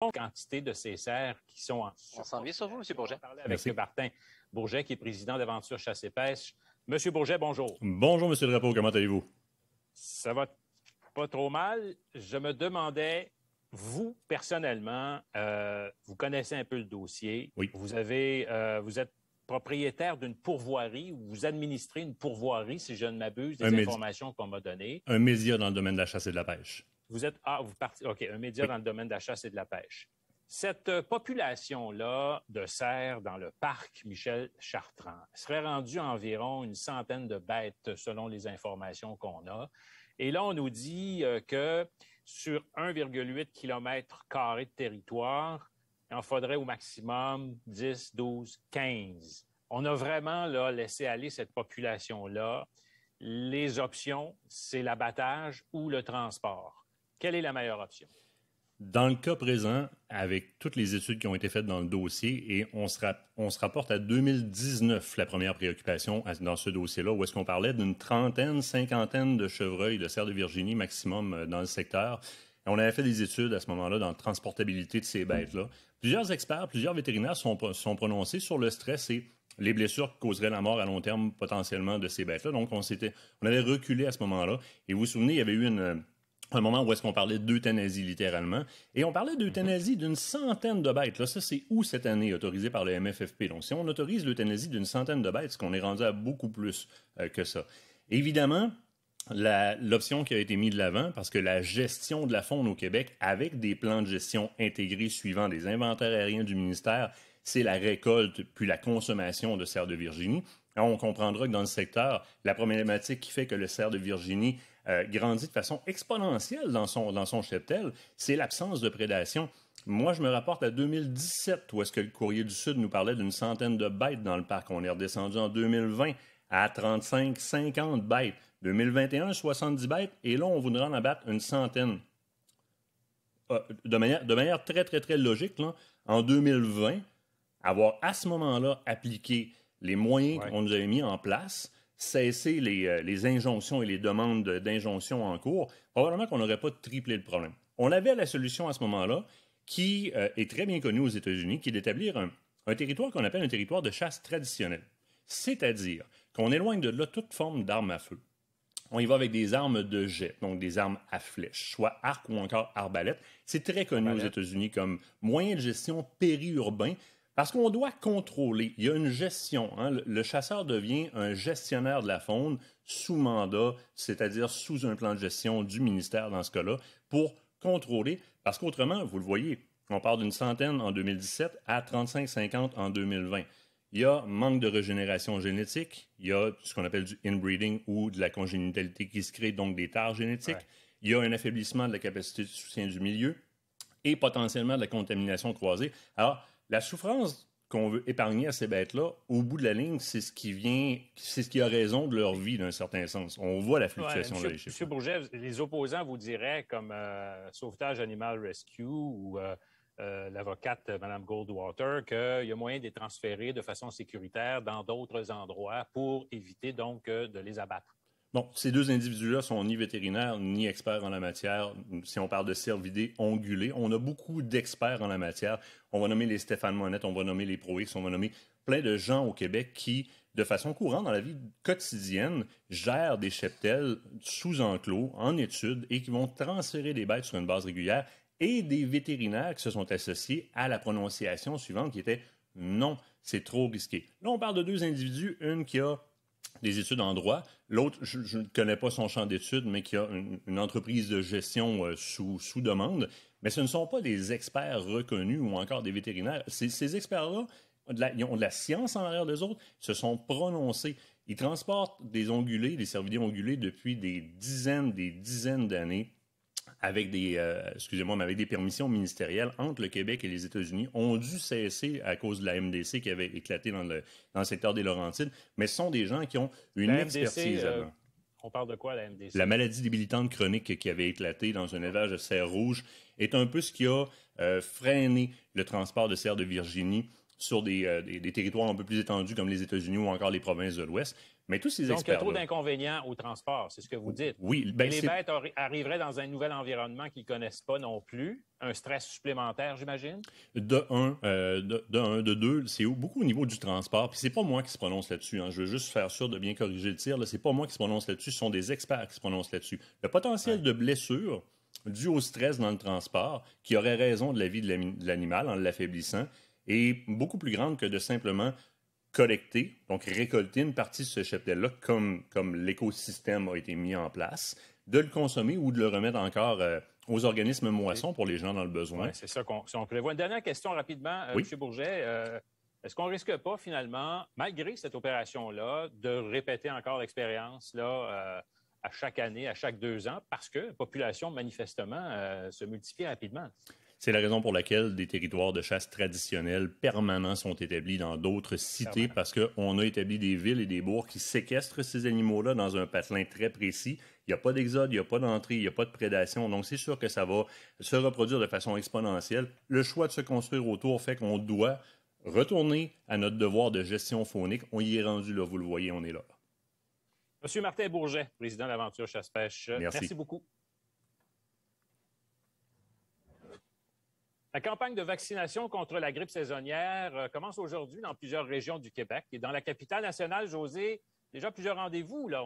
quantité de ces cerfs qui sont en... On s'en vient sur vous, M. Bourget. On va parler avec Martin Bourget, qui est président d'Aventure Chasse et Pêche. Monsieur Bourget, bonjour. Bonjour, M. Drapeau, comment allez-vous? Ça va pas trop mal. Je me demandais, vous, personnellement, vous connaissez un peu le dossier. Oui. Vous êtes propriétaire d'une pourvoirie, ou vous administrez une pourvoirie, si je ne m'abuse, des informations qu'on m'a données. Un média dans le domaine de la chasse et de la pêche. OK, un média dans le domaine de la chasse et de la pêche. Cette population-là de cerfs dans le parc Michel Chartrand serait rendue environ une centaine de bêtes selon les informations qu'on a. Et là, on nous dit que sur 1,8 km² de territoire, il en faudrait au maximum 10, 12, 15. On a vraiment là, laissé aller cette population-là. Les options, c'est l'abattage ou le transport. Quelle est la meilleure option? Dans le cas présent, avec toutes les études qui ont été faites dans le dossier, et on se rapporte à 2019, la première préoccupation dans ce dossier-là, où est-ce qu'on parlait d'une trentaine, cinquantaine de chevreuils, de cerfs de Virginie maximum dans le secteur. Et on avait fait des études à ce moment-là dans la transportabilité de ces bêtes-là. Plusieurs experts, plusieurs vétérinaires sont prononcés sur le stress et les blessures qui causeraient la mort à long terme potentiellement de ces bêtes-là. Donc, on avait reculé à ce moment-là. Et vous vous souvenez, il y avait eu un moment où est-ce qu'on parlait d'euthanasie, littéralement. Et on parlait d'euthanasie d'une centaine de bêtes. Là, ça, c'est où cette année, autorisé par le MFFP. Donc, si on autorise l'euthanasie d'une centaine de bêtes, c'est qu'on est rendu à beaucoup plus que ça. Évidemment, l'option qui a été mise de l'avant, parce que la gestion de la faune au Québec, avec des plans de gestion intégrés suivant des inventaires aériens du ministère, c'est la récolte puis la consommation de cerfs de Virginie. Alors, on comprendra que dans le secteur, la problématique qui fait que le cerf de Virginie grandit de façon exponentielle dans son cheptel, c'est l'absence de prédation. Moi, je me rapporte à 2017, où est-ce que le Courrier du Sud nous parlait d'une centaine de bêtes dans le parc. On est redescendu en 2020 à 35, 50 bêtes. 2021, 70 bêtes. Et là, on voudrait en abattre une centaine. De manière très, très, très logique, là, en 2020, avoir à ce moment-là appliqué les moyens qu'on nous avait mis en place, cesser les injonctions et les demandes d'injonctions en cours, probablement qu'on n'aurait pas triplé le problème. On avait la solution à ce moment-là, qui est très bien connue aux États-Unis, qui est d'établir un territoire qu'on appelle un territoire de chasse traditionnel. C'est-à-dire qu'on éloigne de là toute forme d'arme à feu. On y va avec des armes de jet, donc des armes à flèche, soit arc ou encore arbalète. C'est très connu aux États-Unis comme moyen de gestion périurbain, parce qu'on doit contrôler. Il y a une gestion. Le chasseur devient un gestionnaire de la faune sous mandat, c'est-à-dire sous un plan de gestion du ministère dans ce cas-là, pour contrôler. Parce qu'autrement, vous le voyez, on part d'une centaine en 2017 à 35-50 en 2020. Il y a manque de régénération génétique, il y a ce qu'on appelle du inbreeding ou de la congénitalité qui se crée, donc des tares génétiques. Ouais. Il y a un affaiblissement de la capacité de soutien du milieu et potentiellement de la contamination croisée. Alors, la souffrance qu'on veut épargner à ces bêtes-là, au bout de la ligne, c'est ce qui a raison de leur vie d'un certain sens. On voit la fluctuation de les chiffres. M. Bourget, les opposants vous diraient, comme Sauvetage Animal Rescue ou l'avocate Mme Goldwater, qu'il y a moyen de les transférer de façon sécuritaire dans d'autres endroits pour éviter donc de les abattre. Bon, ces deux individus-là sont ni vétérinaires ni experts en la matière. Si on parle de cervidés ongulés, on a beaucoup d'experts en la matière. On va nommer les Stéphane Monette, on va nommer les Pro-X, on va nommer plein de gens au Québec qui, de façon courante dans la vie quotidienne, gèrent des cheptels sous enclos, en études, et qui vont transférer des bêtes sur une base régulière, et des vétérinaires qui se sont associés à la prononciation suivante qui était « non, c'est trop risqué ». Là, on parle de deux individus, une qui a des études en droit. L'autre, je ne connais pas son champ d'études, mais qui a une entreprise de gestion sous demande. Mais ce ne sont pas des experts reconnus ou encore des vétérinaires. Ces experts-là, ils ont de la science en arrière des autres, se sont prononcés. Ils transportent des ongulés, des cervidés ongulés depuis des dizaines d'années avec avec des permissions ministérielles entre le Québec et les États-Unis, ont dû cesser à cause de la MDC qui avait éclaté dans le secteur des Laurentides, mais ce sont des gens qui ont une expertise. On parle de quoi, la MDC? La maladie débilitante chronique qui avait éclaté dans un élevage de cerfs rouges est un peu ce qui a freiné le transport de cerfs de Virginie sur des territoires un peu plus étendus comme les États-Unis ou encore les provinces de l'Ouest. Mais tous ces Donc, il y a experts trop d'inconvénients au transport, c'est ce que vous dites. Oui. Et les bêtes arriveraient dans un nouvel environnement qu'ils ne connaissent pas non plus. Un stress supplémentaire, j'imagine? De deux, c'est beaucoup au niveau du transport. Puis c'est pas moi qui se prononce là-dessus. Hein. Je veux juste faire sûr de bien corriger le tir. C'est pas moi qui se prononce là-dessus. Ce sont des experts qui se prononcent là-dessus. Le potentiel de blessure dû au stress dans le transport, qui aurait raison de la vie de l'animal en l'affaiblissant, est beaucoup plus grande que de simplement collecter, donc récolter une partie de ce cheptel-là, comme l'écosystème a été mis en place, de le consommer ou de le remettre encore aux organismes moissons pour les gens dans le besoin. Oui, c'est ça qu'on prévoit. Une dernière question rapidement, Oui. M. Bourget. Est-ce qu'on ne risque pas finalement, malgré cette opération-là, de répéter encore l'expérience là, à chaque année, à chaque 2 ans, parce que la population, manifestement, se multiplie rapidement? C'est la raison pour laquelle des territoires de chasse traditionnels permanents sont établis dans d'autres cités, parce qu'on a établi des villes et des bourgs qui séquestrent ces animaux-là dans un patelin très précis. Il n'y a pas d'exode, il n'y a pas d'entrée, il n'y a pas de prédation. Donc, c'est sûr que ça va se reproduire de façon exponentielle. Le choix de se construire autour fait qu'on doit retourner à notre devoir de gestion faunique. On y est rendu, là, vous le voyez, on est là. Monsieur Martin Bourget, président de l'Aventure Chasse-Pêche, merci beaucoup. La campagne de vaccination contre la grippe saisonnière commence aujourd'hui dans plusieurs régions du Québec. Et dans la capitale nationale, José, déjà plusieurs rendez-vous là,